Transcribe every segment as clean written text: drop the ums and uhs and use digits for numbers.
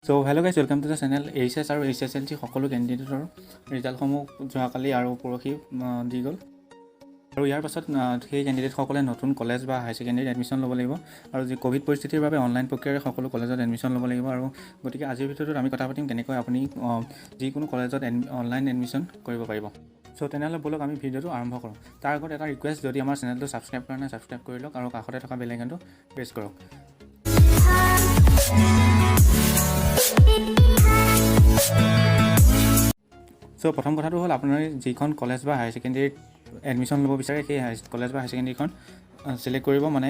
So hello guys, welcome to the channel. HS আৰু HSLC সকলো ক্যান্ডিডেটৰ ৰিজাল্টসমূহ যোৱাকালি আৰু পৰহি দি গ'ল আৰু ইয়াৰ পাছত সেই ক্যান্ডিডেট সকলে নতুন কলেজ বা হাই সেকেন্ডাৰী এডমিশন ল'ব লাগিব আৰু যি কোভিড পৰিস্থিতিৰ বাবে অনলাইন প্ৰক্ৰিয়াৰে সকলো কলেজত এডমিশন ল'ব লাগিব আৰু গতিকে আজিৰ ভিডিঅ'টোত আমি কথা পাতিম কেনেকৈ আপুনি যিকোনো কলেজত অনলাইন এডমিশন কৰিব পাৰিব। সো তেনেহ'লে বলক আমি ভিডিঅ'টো আৰম্ভ কৰোঁ। তাৰ আগত এটা ৰিকুৱেষ্ট, যদি আমাৰ চেনেলটো ছাবস্ক্ৰাইব কৰা নাই ছাবস্ক্ৰাইব কৰি লওক আৰু কাষতে থকা বেল আইকনটো প্ৰেছ কৰক। সো প্ৰথম কথাটো হ'ল আপোনাৰ যিখন কলেজ বা হাই সেকেন্ডাৰীত এডমিশন ল'ব বিচাৰে সেই কলেজ বা হাই সেকেন্ডাৰীখন সিলেক্ট কৰিব, মানে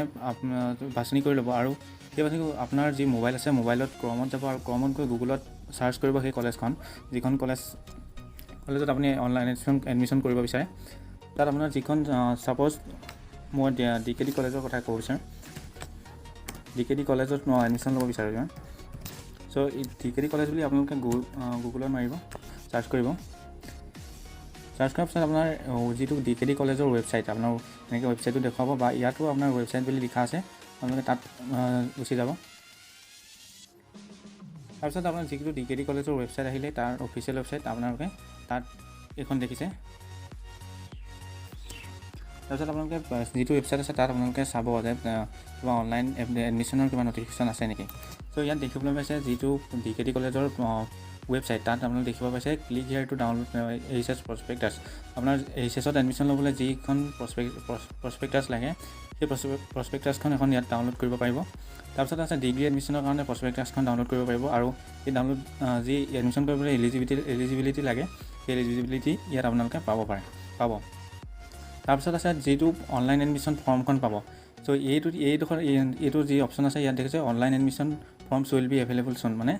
বাছনি কৰি ল'ব আৰু সেই বাছনি আপোনাৰ যি মোবাইল আছে মোবাইলত ক্ৰমত যাব আৰু ক্ৰমত গৈ গুগলত সাৰ্চ কৰিব সেই কলেজখন, যিখন কলেজত আপুনি অনলাইন এডমিশন কৰিব বিচাৰে। তাত আপোনাৰ যিখন সাপোজ মই DKD কলেজৰ কথা ক'ব বিচাৰোঁ, DKD কলেজত মই এডমিশন ল'ব বিচাৰোঁ। সো DKD কলেজ বুলি আপোনালোকে গুগলত মাৰিব, সাৰ্চ কৰিব। সাৰ্চ কৰাৰ পিছত আপোনাৰ যিটো DKD কলেজৰ ৱেবছাইট আপোনাৰ এনেকৈ ৱেবছাইটটো দেখুৱাব, বা ইয়াতো আপোনাৰ ৱেবছাইট বুলি লিখা আছে, আপোনালোকে তাত গুচি যাব। তাৰপিছত আপোনাৰ যিটো DKD কলেজৰ ৱেবছাইট আহিলে তাৰ অফিচিয়েল ৱেবছাইট আপোনালোকে তাত এইখন দেখিছে। তাৰপিছত আপোনালোকে যিটো ৱেবছাইট আছে তাত আপোনালোকে চাব যে কিবা অনলাইন এডমিশ্যনৰ কিবা নটিফিকেশ্যন আছে নেকি। চ' ইয়াত দেখিবলৈ পাইছে যিটো DKD কলেজৰ ৱেবছাইট, তাত আপোনালোকে দেখিব পাইছে click here to download HS prospectus. আপোনাৰ HSত এডমিশ্যন ল'বলৈ যিখন প্ৰস্পেক্টাছ লাগে সেই প্ৰস্পেক্টাছখন এখন ইয়াত ডাউনলোড কৰিব পাৰিব। তাৰপিছত আছে ডিগ্ৰী এডমিশ্যনৰ কাৰণে প্ৰস্পেক্টাছখন ডাউনলোড কৰিব পাৰিব আৰু এই ডাউনলোড যি এডমিশ্যন কৰিবলৈ এলিজিবিলিটি লাগে সেই এলিজিবিলিটি ইয়াত আপোনালোকে পাব। তাৰপিছত আছে যিটো অনলাইন এডমিশ্যন ফৰ্মখন পাব। চ' এইটো যি অপশ্যন আছে ইয়াত দেখিছে online admission forms will be available চুন, মানে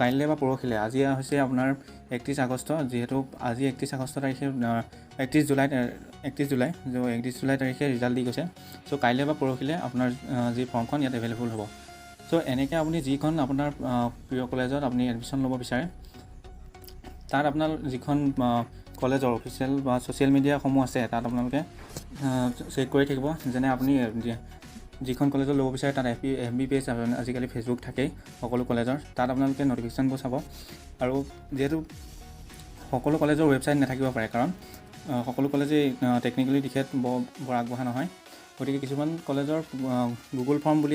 কাইলৈ বা পৰহিলৈ। আজি হৈছে আপোনাৰ 31 আগষ্ট, যিহেতু আজি 31 আগষ্ট তাৰিখে 31 জুলাই তাৰিখে ৰিজাল্ট দি গৈছে। চ' কাইলৈ বা পৰহিলৈ আপোনাৰ যি ফৰ্মখন ইয়াত এভেইলেবল হ'ব। চ' এনেকৈ আপুনি যিখন আপোনাৰ প্ৰিয় কলেজত আপুনি এডমিশ্যন ল'ব বিচাৰে তাত আপোনাৰ যিখন কলেজৰ অফিচিয়েল বা ছ'চিয়েল মিডিয়াসমূহ আছে তাত আপোনালোকে চেক কৰি থাকিব। যেনে আপুনি যিখন কলেজত ল'ব বিচাৰে তাত FB পেজ, আজিকালি ফেচবুক থাকেই সকলো কলেজৰ, তাত আপোনালোকে নটিফিকেশ্যনবোৰ চাব। আৰু যিহেতু সকলো কলেজৰ ৱেবছাইট নাথাকিব পাৰে, কাৰণ সকলো কলেজেই টেকনিকেলি দিশত বৰ আগবঢ়া নহয়, গতিকে কিছুমান কলেজৰ গুগল ফৰ্ম বুলি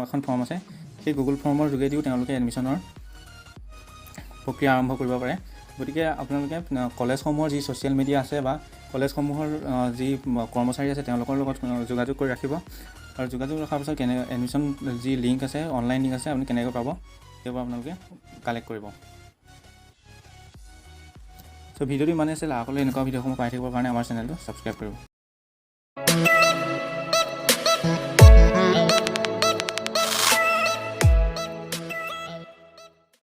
এখন ফৰ্ম আছে, সেই গুগল ফৰ্মৰ যোগেদিও তেওঁলোকে এডমিশ্যনৰ প্ৰক্ৰিয়া আৰম্ভ কৰিব পাৰে। গতিকে আপোনালোকে কলেজসমূহৰ যি ছ'চিয়েল মিডিয়া আছে বা কলেজসমূহৰ যি কৰ্মচাৰী আছে তেওঁলোকৰ লগত যোগাযোগ কৰি ৰাখিব, আৰু যোগাযোগ ৰখাৰ পিছত এডমিশ্যন যি লিংক আছে, অনলাইন লিংক আছে, আপুনি কেনেকৈ পাব সেইবোৰ আপোনালোকে কালেক্ট কৰিব। চ' ভিডিঅ'টো ইমানেই আছিল। আগলৈ এনেকুৱা ভিডিঅ'সমূহ পাই থাকিবৰ কাৰণে আমাৰ চেনেলটো ছাবস্ক্ৰাইব কৰিব।